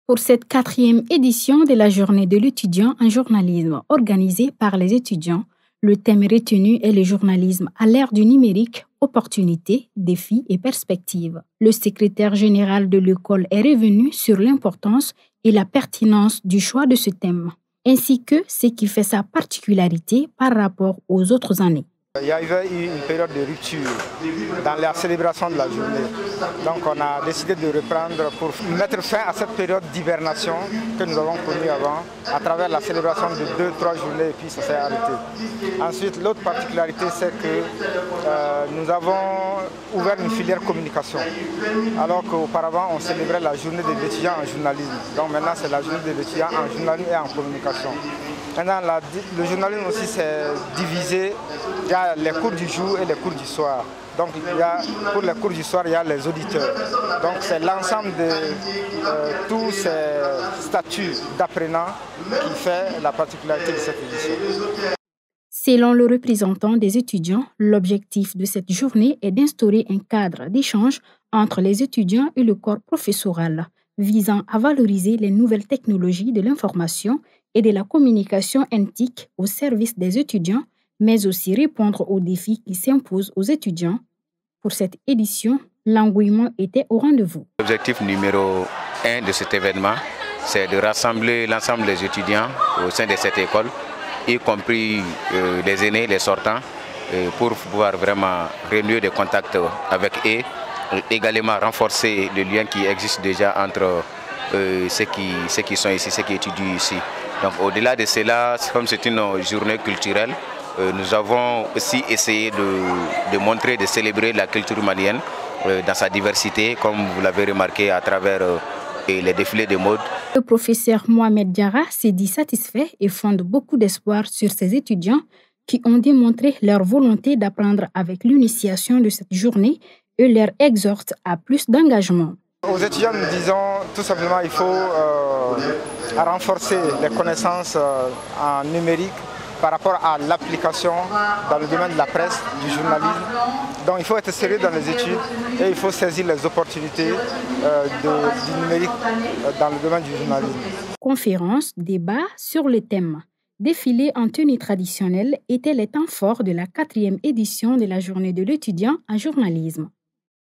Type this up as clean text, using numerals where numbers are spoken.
Pour cette quatrième édition de la Journée de l'étudiant en journalisme organisée par les étudiants, le thème retenu est le journalisme à l'ère du numérique, opportunités, défis et perspectives. Le secrétaire général de l'école est revenu sur l'importance et la pertinence du choix de ce thème, ainsi que ce qui fait sa particularité par rapport aux autres années. Il y avait eu une période de rupture dans la célébration de la journée. Donc on a décidé de reprendre pour mettre fin à cette période d'hibernation que nous avons connue avant à travers la célébration de 2-3 journées et puis ça s'est arrêté. Ensuite, l'autre particularité, c'est que nous avons ouvert une filière communication. Alors qu'auparavant, on célébrait la journée des étudiants en journalisme. Donc maintenant, c'est la journée des étudiants en journalisme et en communication. Maintenant, le journalisme aussi s'est divisé. Il y a les cours du jour et les cours du soir. Donc pour les cours du soir, il y a les auditeurs. Donc c'est l'ensemble de tous ces statuts d'apprenants qui fait la particularité de cette édition. Selon le représentant des étudiants, l'objectif de cette journée est d'instaurer un cadre d'échange entre les étudiants et le corps professoral, visant à valoriser les nouvelles technologies de l'information et de la communication NTIC au service des étudiants, mais aussi répondre aux défis qui s'imposent aux étudiants. Pour cette édition, l'engouement était au rendez-vous. L'objectif numéro 1 de cet événement, c'est de rassembler l'ensemble des étudiants au sein de cette école, y compris les aînés, les sortants, pour pouvoir vraiment renouer des contacts avec eux, également renforcer le lien qui existe déjà entre ceux qui sont ici, ceux qui étudient ici. Donc au-delà de cela, comme c'est une journée culturelle, nous avons aussi essayé de montrer, de célébrer la culture malienne dans sa diversité, comme vous l'avez remarqué à travers les défilés de mode. Le professeur Mohamed Diarra s'est dit satisfait et fonde beaucoup d'espoir sur ses étudiants qui ont démontré leur volonté d'apprendre avec l'initiation de cette journée et leur exhorte à plus d'engagement. Aux étudiants, nous disons tout simplement qu'il faut renforcer les connaissances en numérique par rapport à l'application dans le domaine de la presse, du journalisme. Donc il faut être sérieux dans les études et il faut saisir les opportunités du numérique dans le domaine du journalisme. Conférences, débats sur le thème. Défilés en tenue traditionnelle étaient les temps forts de la 4e édition de la Journée de l'étudiant en journalisme.